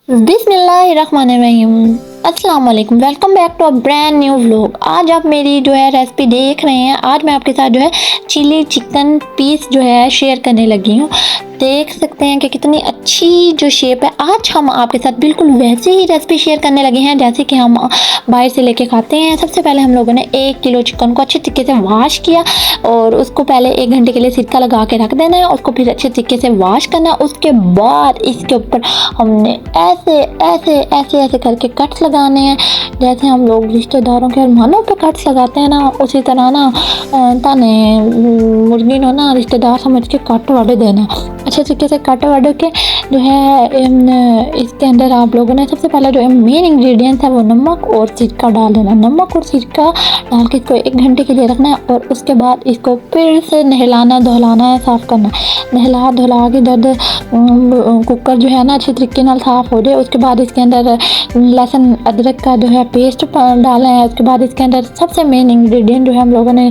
बिस्मिल्लाहिर्रहमानिर्रहीम। अस्सलाम वालेकुम, welcome back to a brand new vlog. आज आप मेरी जो है रेसिपी देख रहे हैं। आज मैं आपके साथ जो है चिली चिकन पीस जो है शेयर करने लगी हूँ। देख सकते हैं कि कितनी अच्छी जो शेप है। आज हम आपके साथ बिल्कुल वैसी ही रेसिपी शेयर करने लगे हैं जैसे कि हम बाहर से लेके खाते हैं। सबसे पहले हम लोगों ने 1 किलो चिकन को अच्छे तरीके से वॉश किया और उसको पहले 1 घंटे के लिए सिरका लगा के रख देना है। उसको फिर अच्छे तरीके से वॉश करना है। उसके बाद इसके ऊपर हमने ऐसे ऐसे ऐसे ऐसे करके कट्स लगाने हैं जैसे हम लोग रिश्तेदारों के अरमानों पे कट्स लगाते हैं ना, उसी तरह ना ताने मुर्गी नो ना रिश्तेदार समझ के कट वड़ देना। अच्छे तरीके से कट वड़ के जो है इसके अंदर आप लोगों ने सबसे पहले जो मेन इंग्रेडिएंट्स है वो नमक और सिरका डाल देना। नमक और सिरका डाल के इसको 1 घंटे के लिए रखना है और उसके बाद इसको फिर से नहलाना धुलाना है, साफ़ करना है। नहला धुला के जब कुकर जो है ना अच्छे तरीके नाल साफ़ हो जाए, उसके बाद इसके अंदर लहसुन अदरक का जो है पेस्ट डालना है। उसके बाद इसके अंदर सबसे मेन इंग्रेडिएंट जो है हम लोगों ने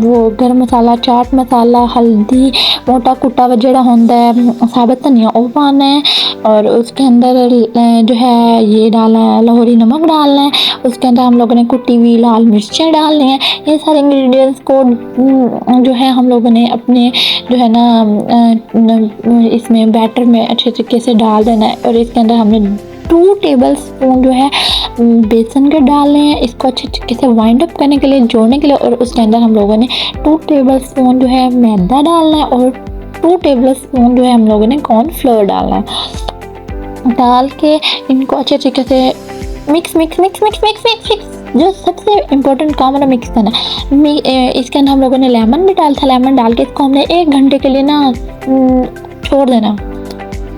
वो गरम मसाला, चाट मसाला, हल्दी, मोटा कुटा ਜਿਹੜਾ ਹੁੰਦਾ है साबित धनिया वो पाना है और उसके अंदर जो है ये डालना है, लाहौरी नमक डालना है। उसके अंदर हम लोगों ने कुटी हुई लाल मिर्चें डालनी है। ये सारे इंग्रेडिएंट्स को जो है हम लोगों ने अपने जो है ना इसमें बैटर में अच्छे तरीके से डाल देना है और इसके अंदर हमने 2 टेबल स्पून जो है बेसन के डालने हैं। इसको अच्छे तरीके से वाइंड अप करने के लिए, जोड़ने के लिए। और उसके अंदर हम लोगों ने 2 टेबल स्पून जो है मैदा डालना है और 2 टेबल स्पून जो है हम लोगों ने कॉर्नफ्लोर डालना है। डाल के इनको अच्छे तरीके से mix mix mix mix mix mix mix जो सबसे इम्पोर्टेंट काम है मिक्स करना। इसके अंदर हम लोगों ने लेमन भी डाला था। लेमन डाल के इसको हमने 1 घंटे के लिए ना छोड़ देना,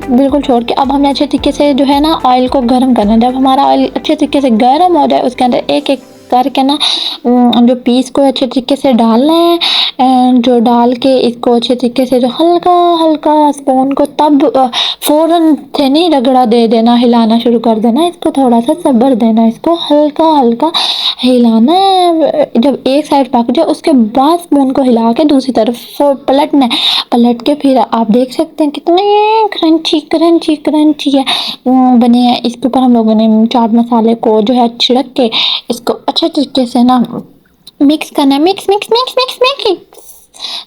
बिल्कुल छोड़ के। अब हमने अच्छे तरीके से जो है ना ऑयल को गर्म करना। जब हमारा ऑयल अच्छे तरीके से गर्म हो जाए उसके अंदर एक एक करके ना जो पीस को अच्छे तरीके से डालना है। जो डाल के इसको अच्छे तरीके से जो हल्का हल्का स्पून को तब फ़ौरन से नहीं रगड़ा दे देना, हिलाना शुरू कर देना। इसको थोड़ा सा सब्र देना, इसको हल्का हल्का हिलाना है। जब एक साइड पक जाए उसके बाद स्पून को हिला के दूसरी तरफ पलटना है। पलट के फिर आप देख सकते हैं कितने क्रंची क्रंची क्रंची है बने हैं। इसके ऊपर हम लोगों ने चाट मसाले को जो है छिड़क के इसको अच्छे तरीके से ना मिक्स करना है। Mix mix mix mix mix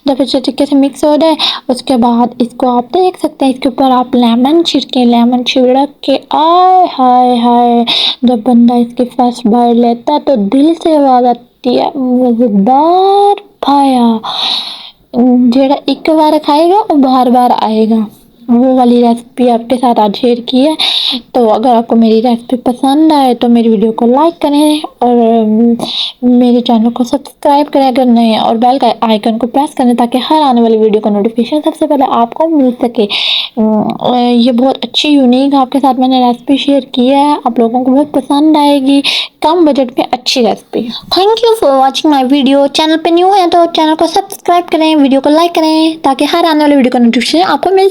जब अच्छे तरीके से मिक्स हो जाए उसके बाद इसको आप देख सकते हैं। इसके ऊपर आप लेमन छिड़के, लेमन छिड़क के आय हाय हाय जब बंदा इसकी फर्स्ट बाइट लेता है तो दिल से आवाज़ आती है मज़ेदार पाया। जेड़ा एक बार खाएगा वो बार बार आएगा। वो वाली रेसिपी आपके साथ आज शेयर की है। तो अगर आपको मेरी रेसिपी पसंद आए तो मेरी वीडियो को लाइक करें और मेरे चैनल को सब्सक्राइब करें अगर नए, और बेल का आइकन को प्रेस करें ताकि हर आने वाली वीडियो का नोटिफिकेशन सबसे पहले आपको मिल सके। ये बहुत अच्छी यूनिक आपके साथ मैंने रेसिपी शेयर की है। आप लोगों को बहुत पसंद आएगी। कम बजट में अच्छी recipe. Thank you for watching my video. Channel पे न्यू है तो चैनल को सब्सक्राइब करें, वीडियो को लाइक करें ताकि हर आने वाली वीडियो का नोटिफिकेशन आपको मिल सके।